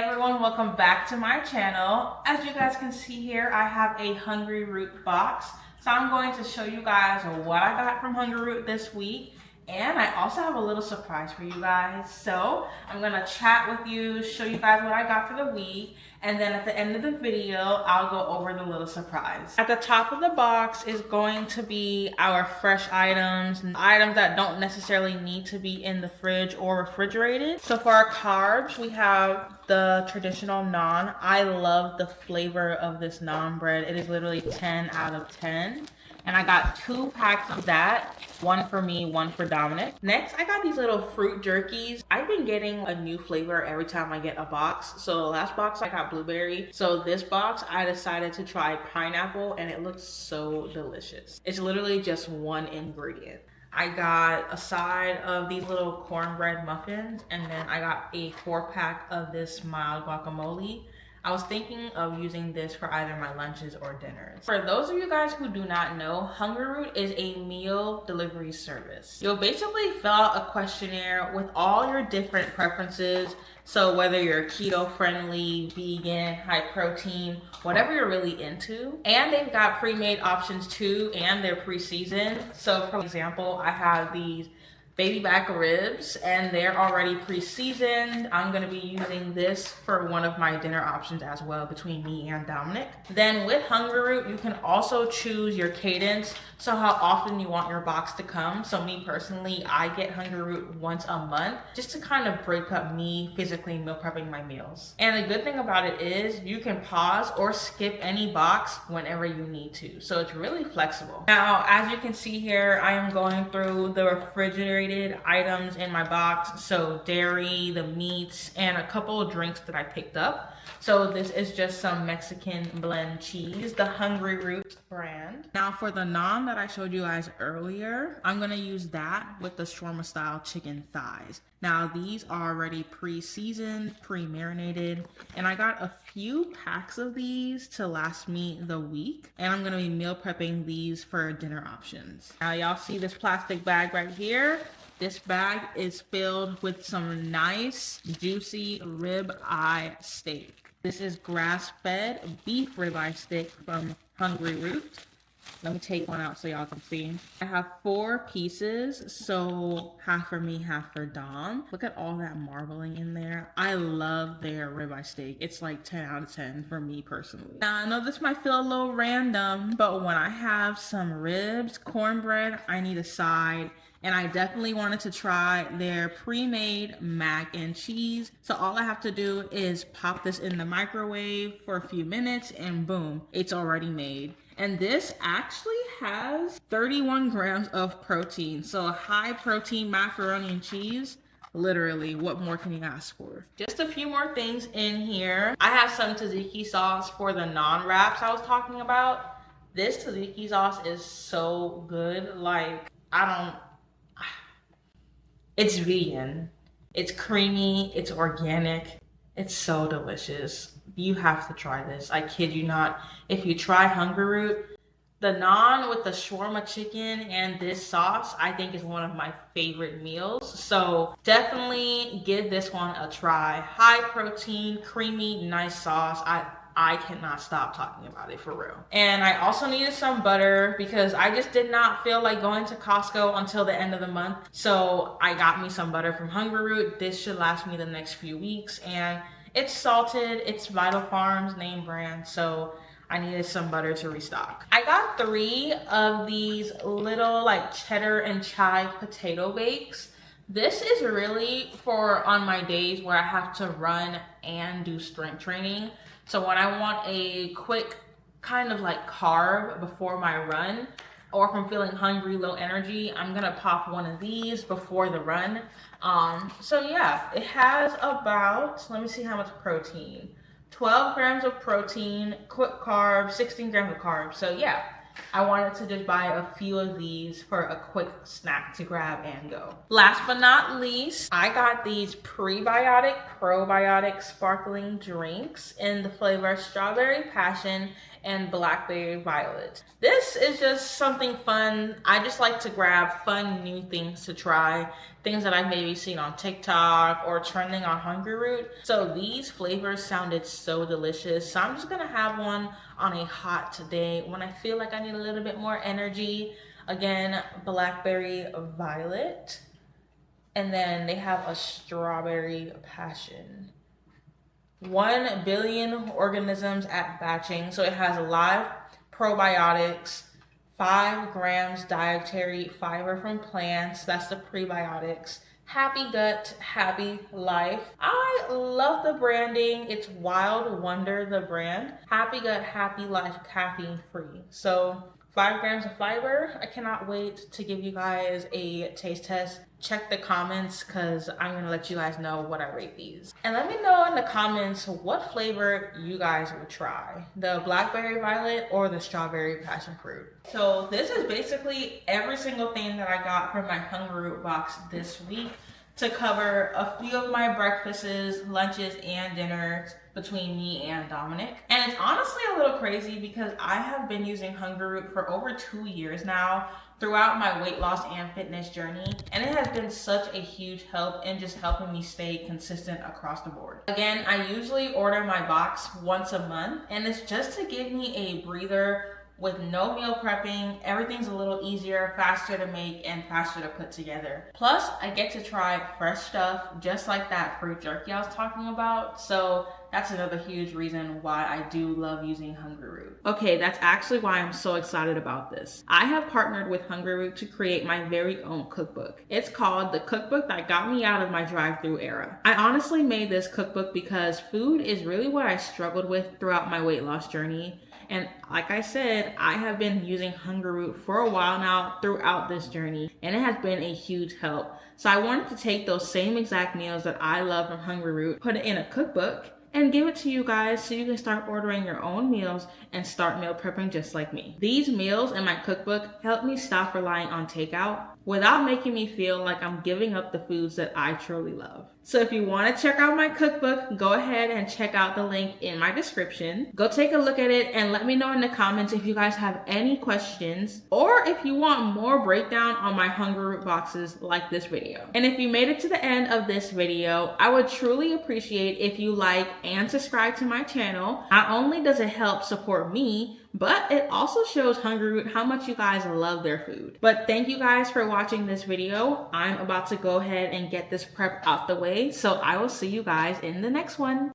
Everyone, welcome back to my channel. As you guys can see here, I have a Hungryroot box. So I'm going to show you guys what I got from Hungryroot this week. And I also have a little surprise for you guys. So I'm gonna chat with you, show you guys what I got for the week. And then at the end of the video, I'll go over the little surprise. At the top of the box is going to be our fresh items that don't necessarily need to be in the fridge or refrigerated. So for our carbs, we have the traditional naan. I love the flavor of this naan bread. It is literally 10 out of 10. And I got 2 packs of that, one for me, one for Dominic. Next, I got these little fruit jerkies. I've been getting a new flavor every time I get a box. So last box I got blueberry. So this box I decided to try pineapple and it looks so delicious. It's literally just one ingredient. I got a side of these little cornbread muffins, and then I got a 4-pack of this mild guacamole. I was thinking of using this for either my lunches or dinners. For those of you guys who do not know, Hungryroot is a meal delivery service. You'll basically fill out a questionnaire with all your different preferences. So whether you're keto friendly, vegan, high protein, whatever you're really into. And they've got pre-made options too, and they're pre-seasoned. So for example, I have these baby back ribs and they're already pre-seasoned. I'm gonna be using this for one of my dinner options as well between me and Dominic. Then with Hungryroot, you can also choose your cadence, so how often you want your box to come. So me personally, I get Hungryroot once a month just to kind of break up me physically meal prepping my meals. And the good thing about it is you can pause or skip any box whenever you need to. So it's really flexible. Now, as you can see here, I am going through the refrigerated items in my box. So dairy, the meats, and a couple of drinks that I picked up. So this is just some Mexican blend cheese, the Hungryroot brand. Now for the naan that I showed you guys earlier, I'm gonna use that with the shawarma style chicken thighs. Now these are already pre-seasoned, pre-marinated, and I got a few packs of these to last me the week. And I'm gonna be meal prepping these for dinner options. Now y'all see this plastic bag right here? This bag is filled with some nice, juicy rib eye steak. This is grass-fed beef ribeye steak from Hungryroot. Let me take one out so y'all can see. I have 4 pieces, so half for me, half for Dom. Look at all that marbling in there. I love their ribeye steak. It's like 10 out of 10 for me personally. Now, I know this might feel a little random, but when I have some ribs, cornbread, I need a side. And I definitely wanted to try their pre-made mac and cheese. So all I have to do is pop this in the microwave for a few minutes and boom, it's already made. And this actually has 31 grams of protein. So a high protein macaroni and cheese. Literally, what more can you ask for? Just a few more things in here. I have some tzatziki sauce for the naan wraps I was talking about. This tzatziki sauce is so good. Like, it's vegan, it's creamy, it's organic, it's so delicious. You have to try this, I kid you not. If you try Hungryroot, the naan with the shawarma chicken and this sauce, I think is one of my favorite meals. So definitely give this one a try. High protein, creamy, nice sauce. I cannot stop talking about it for real. And I also needed some butter because I just did not feel like going to Costco until the end of the month. So I got me some butter from Hungryroot. This should last me the next few weeks. And it's salted, it's Vital Farms name brand. So I needed some butter to restock. I got 3 of these little like cheddar and chive potato bakes. This is really for on my days where I have to run and do strength training. So when I want a quick kind of like carb before my run, or if I'm feeling hungry, low energy, I'm gonna pop one of these before the run. So yeah, it has about, let me see how much protein. 12 grams of protein, quick carbs, 16 grams of carbs. So yeah, I wanted to just buy a few of these for a quick snack to grab and go. Last but not least, I got these prebiotic, probiotic sparkling drinks in the flavor strawberry passion and blackberry violet. This is just something fun. I just like to grab fun new things to try, things that I've maybe seen on TikTok or trending on Hungryroot. So these flavors sounded so delicious. So I'm just gonna have one on a hot day when I feel like I need a little bit more energy. Again, blackberry violet. And then they have a strawberry passion. 1 billion organisms at batching. So it has live probiotics, 5 grams dietary fiber from plants. That's the prebiotics. Happy gut, happy life. I love the branding. It's Wild Wonder, the brand. Happy gut, happy life, caffeine free. So 5 grams of fiber. I cannot wait to give you guys a taste test. Check the comments because I'm going to let you guys know what I rate these. And let me know in the comments what flavor you guys would try. The blackberry violet or the strawberry passion fruit. So this is basically every single thing that I got from my Hungryroot box this week to cover a few of my breakfasts, lunches, and dinners between me and Dominic. And it's honestly a little crazy because I have been using Hungryroot for over 2 years now throughout my weight loss and fitness journey, and it has been such a huge help in just helping me stay consistent across the board. Again, I usually order my box once a month, and it's just to give me a breather with no meal prepping. Everything's a little easier, faster to make, and faster to put together. Plus, I get to try fresh stuff, just like that fruit jerky I was talking about. So that's another huge reason why I do love using Hungryroot. Okay, that's actually why I'm so excited about this. I have partnered with Hungryroot to create my very own cookbook. It's called The Cookbook That Got Me Out of My Drive-Thru Era. I honestly made this cookbook because food is really what I struggled with throughout my weight loss journey. And like I said, I have been using Hungryroot for a while now throughout this journey, and it has been a huge help. So I wanted to take those same exact meals that I love from Hungryroot, put it in a cookbook, and give it to you guys so you can start ordering your own meals and start meal prepping just like me. These meals in my cookbook help me stop relying on takeout without making me feel like I'm giving up the foods that I truly love. So if you want to check out my cookbook, go ahead and check out the link in my description. Go take a look at it and let me know in the comments if you guys have any questions or if you want more breakdown on my Hungryroot boxes like this video. And if you made it to the end of this video, I would truly appreciate if you like and subscribe to my channel. Not only does it help support me, but it also shows Hungryroot how much you guys love their food. But thank you guys for watching this video. I'm about to go ahead and get this prep out the way, so I will see you guys in the next one.